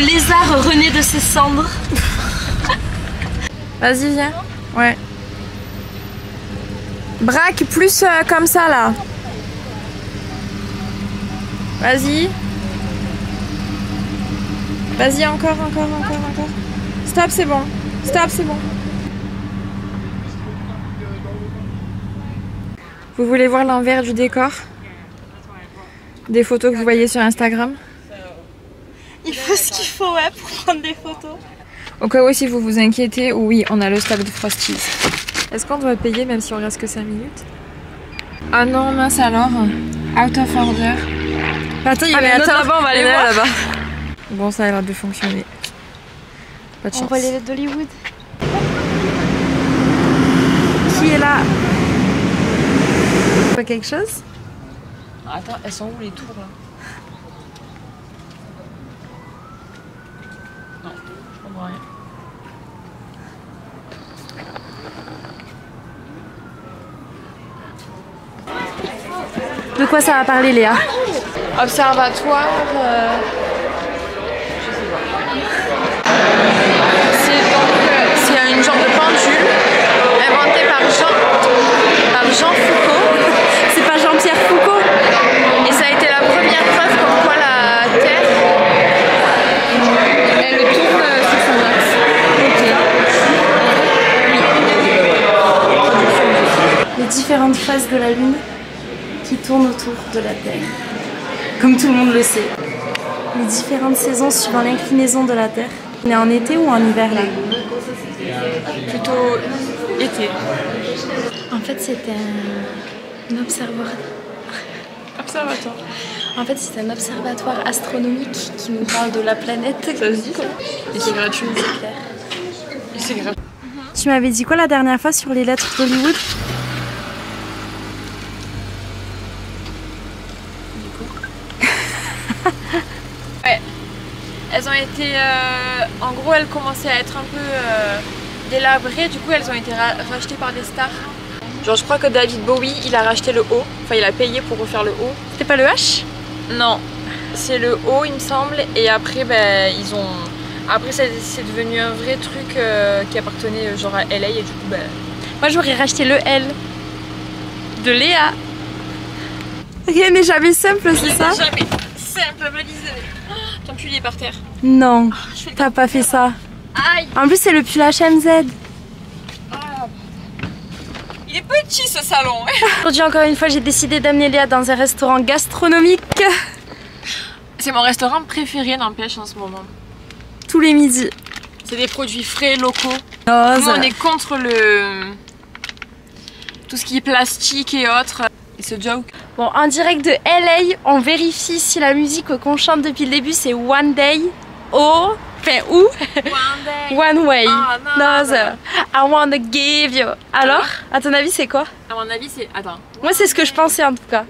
lézard renaît de ses cendres. Vas-y, viens. Ouais. Braque plus comme ça là. Vas-y. Vas-y, encore. Stop, c'est bon. Stop, c'est bon. Vous voulez voir l'envers du décor? Des photos que vous voyez sur Instagram? Il faut ce qu'il faut, ouais, pour prendre des photos. Au cas où si vous vous inquiétez, oui, on a le stock de Frosties. Est-ce qu'on doit payer même si on reste que 5 minutes? Ah non, mince alors. Out of order. Attends, il y a un autre là-bas, on va aller voir là-bas. Bon, ça a l'air de fonctionner. Pas de chance. On voit les lettres d'Hollywood. Qui est là? Pas quelque chose? Attends, elles sont où les tours là? Non, je comprends rien. De quoi ça va parler, Léa? Observatoire. C'est une genre de pendule inventée par Jean Foucault. C'est pas Jean-Pierre Foucault. Et ça a été la première preuve comme quoi la Terre, elle tourne sur son axe. Les différentes phases de la Lune qui tournent autour de la Terre. Comme tout le monde le sait. Les différentes saisons suivant l'inclinaison de la Terre. On est en été ou en hiver là? Plutôt été. En fait, c'était un observatoire. Observatoire. En fait, c'est un observatoire astronomique qui nous parle de la planète. Ça se dit quoi? Et c'est gratuit. C'est clair. Et c'est gratuit. Tu m'avais dit quoi la dernière fois sur les lettres d'Hollywood? Ouais. Elles ont été... en gros, elles commençaient à être un peu délabrées. Du coup, elles ont été rachetées par des stars. Genre, je crois que David Bowie, il a racheté le haut. Enfin, il a payé pour refaire le haut. C'était pas le H? Non. C'est le haut, il me semble. Et après, ben, ils ont... Après, c'est devenu un vrai truc qui appartenait genre à LA. Et du coup, ben... Moi, j'aurais racheté le L. De Léa. Rien n'est jamais simple, c'est ça? Jamais simple, valise. Ton pull est par terre. Non, t'as pas fait ça. Aïe. En plus, c'est le pull HMZ. Il est petit ce salon. Aujourd'hui, encore une fois, j'ai décidé d'amener Léa dans un restaurant gastronomique. C'est mon restaurant préféré, n'empêche, en ce moment. Tous les midis. C'est des produits frais, locaux. Nous, on est contre tout ce qui est plastique et autres. Et ce joke. Bon, en direct de LA, on vérifie si la musique qu'on chante depuis le début, c'est One Day. Oh, enfin, où? One Way. Another. I wanna give you. Alors, à ton avis, c'est quoi? À mon avis, c'est... Attends. Moi, c'est ce que je pensais en tout cas.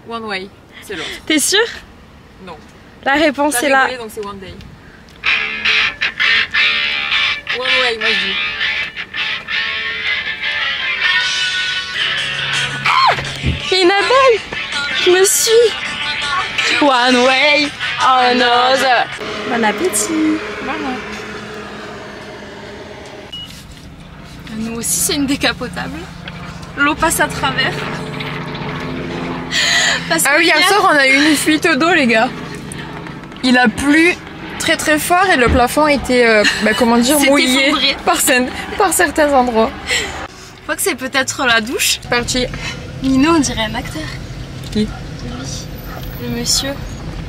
One Way. C'est l'autre. T'es sûr? Non. La réponse est là. Donc c'est One Day. One Way, moi je dis. Il y a une abeille qui me suit. One way, another. Bon appétit. Voilà. Nous aussi, c'est une décapotable. L'eau passe à travers. Ah oui, hier soir, on a eu une fuite d'eau, les gars. Il a plu très très fort et le plafond était, comment dire, mouillé par certains endroits. Je crois que c'est peut-être la douche. C'est parti. Nino, on dirait un acteur. Qui? Lui. Le monsieur.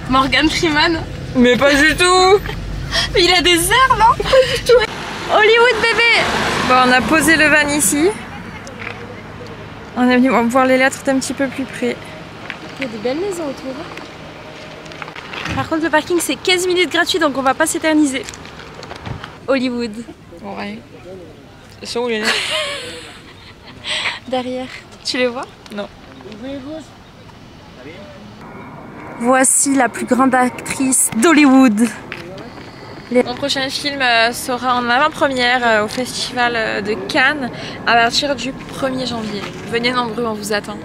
Morgan Freeman. Mais pas du tout. Mais il a des airs, non? Pas du tout. Hollywood, bébé. Bon, on a posé le van ici. On est venu voir les lettres d'un petit peu plus près. Il y a des belles maisons autour. Par contre, le parking, c'est 15 minutes gratuit, donc on va pas s'éterniser. Hollywood. Ouais. Ils sont où les lettres? Derrière. Tu les vois? Non. Voici la plus grande actrice d'Hollywood. Mon prochain film sera en avant-première au festival de Cannes à partir du 1er janvier. Venez nombreux, on vous attend.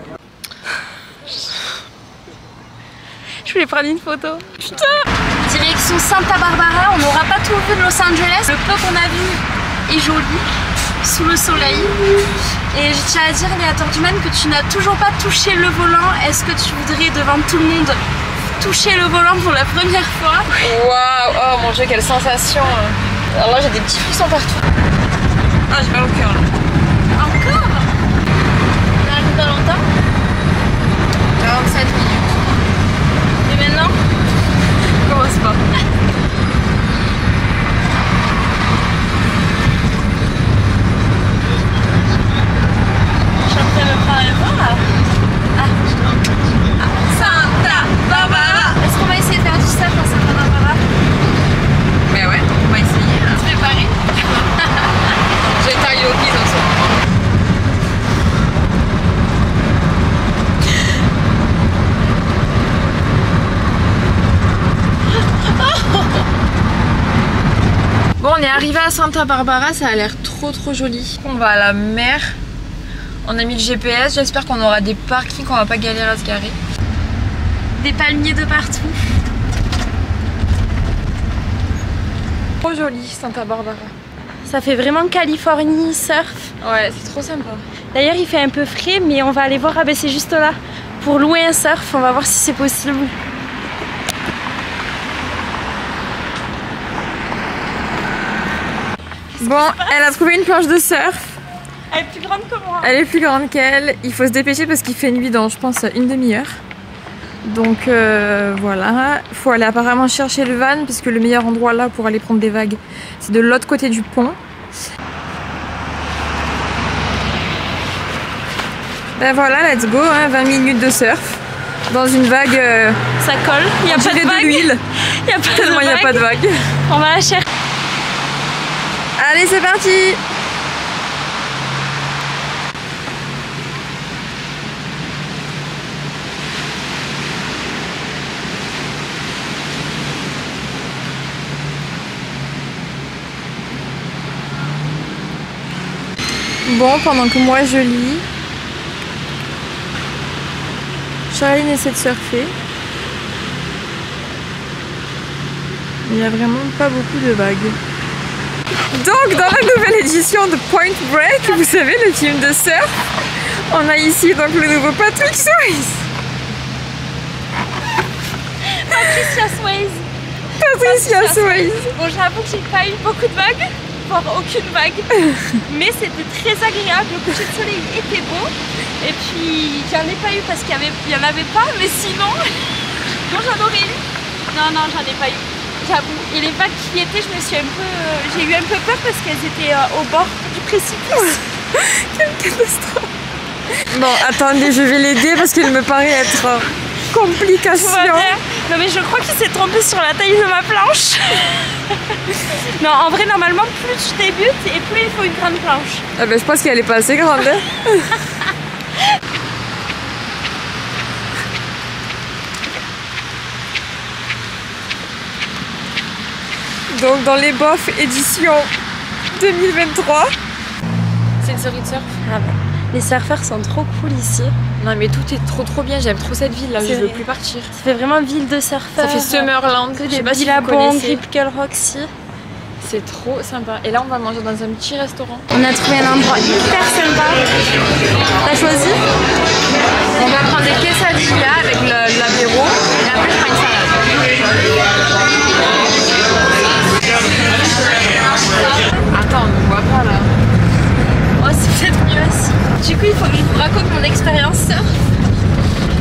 Je voulais prendre une photo. Putain. Direction Santa Barbara, on n'aura pas tout vu de Los Angeles. Le peu qu'on a vu est joli, sous le soleil. Et je tiens à dire, Léa Torduman, que tu n'as toujours pas touché le volant. Est-ce que tu voudrais, devant tout le monde, toucher le volant pour la première fois? Waouh, oh mon dieu, quelle sensation. Alors là, j'ai des petits frissons partout. Ah, j'ai mal au cœur là. Encore? On arrive dans longtemps? 47 minutes. Et maintenant? Commence pas. Je suis en train de me prendre un vent là. Santa Barbara. Est-ce qu'on va essayer de faire du surf à Santa Barbara? Mais ouais, on va essayer. Tu te préparer? J'ai été à Yogi dans ce moment. Bon, on est arrivé à Santa Barbara, ça a l'air trop joli. On va à la mer. On a mis le GPS, j'espère qu'on aura des parkings, qu'on va pas galérer à se garer. Des palmiers de partout. Trop joli Santa Barbara. Ça fait vraiment Californie surf. Ouais, c'est trop sympa. D'ailleurs, il fait un peu frais, mais on va aller voir. Ah ben c'est juste là. Pour louer un surf, on va voir si c'est possible. Bon, elle a trouvé une planche de surf. Elle est plus grande que moi. Elle est plus grande qu'elle. Il faut se dépêcher parce qu'il fait nuit dans, je pense, une demi-heure. Donc voilà. Il faut aller apparemment chercher le van parce que le meilleur endroit là pour aller prendre des vagues, c'est de l'autre côté du pont. Ben voilà, let's go, hein, 20 minutes de surf dans une vague. Ça colle, il n'y a pas de vague. L'huile. Il y a pas Tellement il n'y a pas de vague. On va la chercher. Allez, c'est parti. Bon, pendant que moi je lis, Charline essaie de surfer. Il n'y a vraiment pas beaucoup de vagues. Donc, dans la nouvelle édition de Point Break, vous savez, le film de surf, on a ici donc le nouveau Patrick Swayze. Patricia Swayze. Patricia Swayze. Bon, j'avoue que j'ai pas eu beaucoup de vagues, voire aucune vague, mais c'était très agréable. Le coucher de soleil était beau, et puis j'en ai pas eu parce qu'il y en avait pas, mais sinon, non, j'en aurais eu. Non, j'en ai pas eu. J'avoue. Et les vagues qui y étaient, j'ai eu un peu peur parce qu'elles étaient au bord du précipice. Quelle catastrophe. Bon, attendez, je vais l'aider parce qu'il me paraît être complication. Non mais je crois qu'il s'est trompé sur la taille de ma planche. Non, en vrai, normalement, plus tu débutes et plus il faut une grande planche. Ah ben, je pense qu'elle est pas assez grande. Hein. Donc dans les bofs édition 2023. C'est une série de surf. Ah bah. Les surfeurs sont trop cool ici. Non mais tout est trop bien, j'aime trop cette ville là, je veux plus partir. Ça fait vraiment ville de surfeurs. Ça fait Summerland, je sais pas si vous connaissez. Gripkle Roxy. C'est trop sympa. Et là on va manger dans un petit restaurant. On a trouvé un endroit hyper sympa. T'as choisi? On va prendre des quesadillas avec l'apéro et après je prends une salade. Attends, on ne voit pas là. Oh, c'est peut-être mieux aussi. Du coup, il faut que je vous raconte mon expérience surf.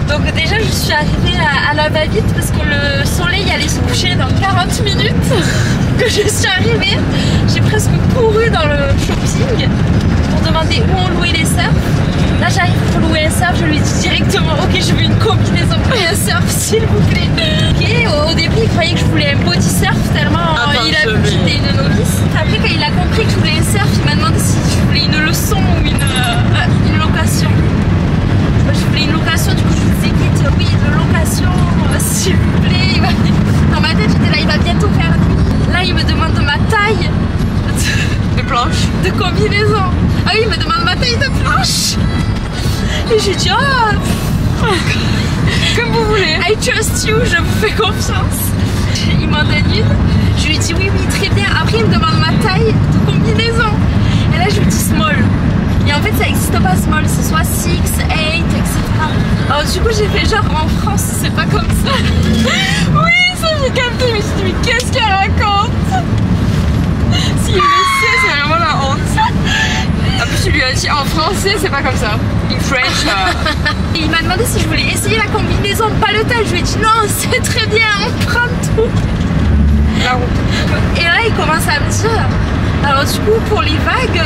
Donc déjà, je suis arrivée à la va-vite parce que le soleil allait se coucher dans 40 minutes. Que je suis arrivée, j'ai presque couru dans le shopping pour demander où on louait les surfs. Là, j'arrive pour louer un surf, je lui dis directement ok, je veux une combinaison et un surf s'il vous plaît. Ok, au début il croyait que je voulais un body surf tellement il a vu que j'étais une novice. Après quand il a compris que je voulais un surf, il m'a demandé si je voulais une leçon ou une location. Moi je voulais une location, du coup je lui disais vite oui, une location s'il vous plaît. Dans ma tête j'étais là, il va bientôt faire nuit. Là il me demande ma taille de planche, de combinaison. Ah oui, il me demande ma taille de planche. Et j'ai dit oh Comme vous voulez. I trust you, je vous fais confiance. Il m'en donne une. Je lui dis oui, très bien. Après, il me demande ma taille de combinaison. Et là, je lui dis small. Et en fait, ça n'existe pas small, c'est soit 6, 8, etc. Alors, du coup, j'ai fait genre en France, c'est pas comme ça. Oui, ça j'ai capté, mais je me suis dit, mais qu'est-ce qu'elle raconte? S'il le sait, c'est vraiment la honte. En plus, tu lui as dit en français, c'est pas comme ça. In French. Et il m'a demandé si je voulais essayer la combinaison, pas le taille. Je lui ai dit non, c'est très bien, on prend tout. La route. Et là, il commence à me dire, alors du coup, pour les vagues,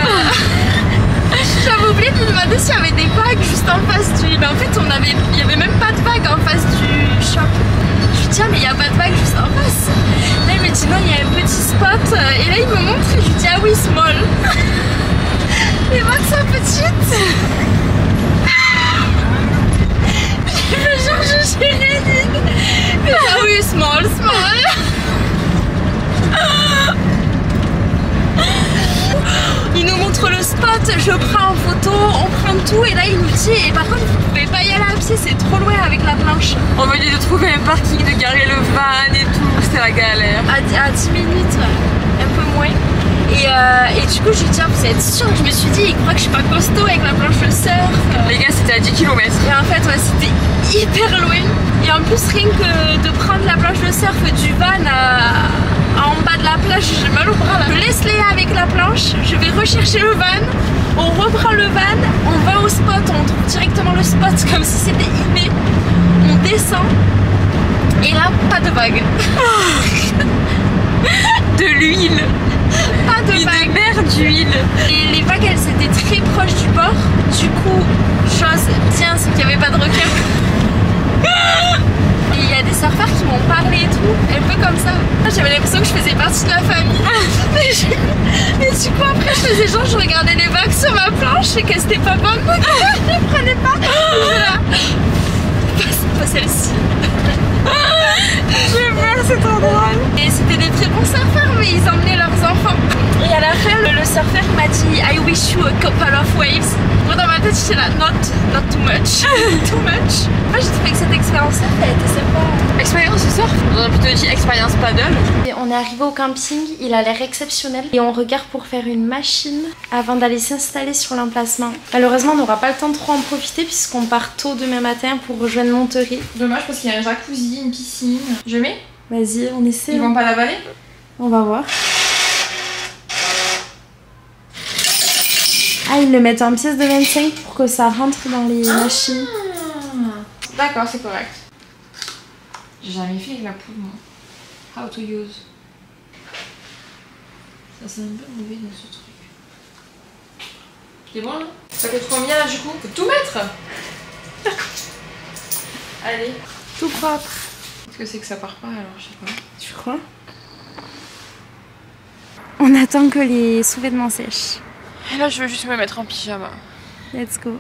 j'avais oublié de lui demander s'il y avait des vagues juste en face du... Mais en fait, il n'y avait même pas de vagues en face du shop. Je lui dis, ah, mais il n'y a pas de vagues juste en face. Là, il me dit, non, il y a un petit spot. Et là, il me montre et je lui dis, ah oui, small. Les vagues sont petites. Je me genre, je suis ridicule. Mais ah oui, small. Il nous montre le spot, je prends en photo, on prend tout et là il nous dit et par contre vous pouvez pas y aller à pied, c'est trop loin avec la planche. On m'a dit de trouver un parking, de garer le van et tout, c'était la galère. À 10 minutes, un peu moins. Et du coup je lui dis, ah, vous êtes sûr? Je me suis dit, il croit que je suis pas costaud avec la planche de surf. Les gars, c'était à 10 km. Et en fait ouais, c'était hyper loin. Et en plus rien que de prendre la planche de surf du van en bas de la plage, j'ai mal au bras là. Je laisse Léa avec la planche, je vais rechercher le van, on reprend le van, on va au spot, on trouve directement le spot comme si c'était inné, on descend et là pas de vague. De l'huile. Pas de vague. Une mer d'huile. Et les vagues elles étaient très proches du bord, du coup chose bien c'est qu'il n'y avait pas de requin. Et il y a des surfeurs qui m'ont parlé et tout, un peu comme ça. J'avais l'impression que je faisais partie de la famille. Mais du coup après je faisais genre, je regardais les vagues sur ma planche et que c'était pas bon. Je les prenais pas. Pas celle-ci. J'ai peur, c'est trop drôle. Et c'était des très bons surfeurs, mais ils emmenaient leurs enfants. Et à la fin, le surfeur m'a dit I wish you a couple of waves. Moi dans ma tête, j'étais là, not too much. Too much. Moi j'ai trouvé que cette expérience-là, elle était sympa. Expérience de surf? On a plutôt dit expérience paddle. Et on est arrivé au camping, il a l'air exceptionnel. Et on regarde pour faire une machine avant d'aller s'installer sur l'emplacement. Malheureusement, on n'aura pas le temps de trop en profiter puisqu'on part tôt demain matin pour rejoindre Monterrey. Dommage parce qu'il y a un jacuzzi, une piscine. Je mets? Vas-y, on essaie. Ils vont pas l'avaler? On va voir. Ah, ils le mettent en pièces de 25 pour que ça rentre dans les machines. D'accord, c'est correct. J'ai jamais fait avec la poudre, moi. How to use. Ça c'est un peu mauvais dans ce truc. C'est bon là? Ça coûte combien là du coup? Faut tout mettre. Allez. Tout propre. Est-ce que c'est que ça part pas alors? Je sais pas. Tu crois? On attend que les sous-vêtements sèchent. Et là je veux juste me mettre en pyjama. Let's go.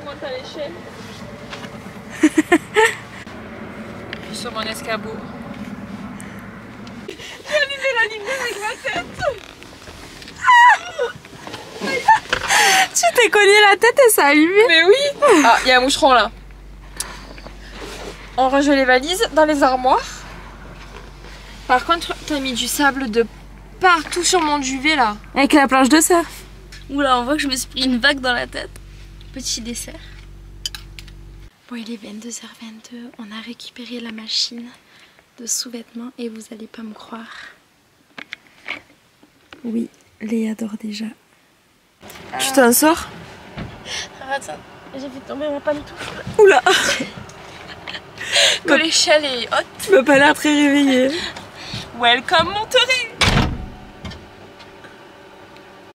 On monte à l'échelle. Je suis sur mon escabeau. J'ai allumé la lumière avec ma tête. Tu t'es cogné la tête et ça a allumé. Mais oui. Ah, il y a un moucheron là. On range les valises dans les armoires. Par contre, t'as mis du sable de partout sur mon duvet là. Avec la planche de surf. Oula, on voit que je me suis pris une vague dans la tête. Petit dessert. Bon, il est 22h22. On a récupéré la machine de sous-vêtements et vous allez pas me croire. Oui, Léa dort déjà. Tu t'en sors? Attends, j'ai fait tomber ma pantoufle. Oula. Que l'échelle est haute. Tu m'as pas l'air très réveillée. Welcome Monterrey.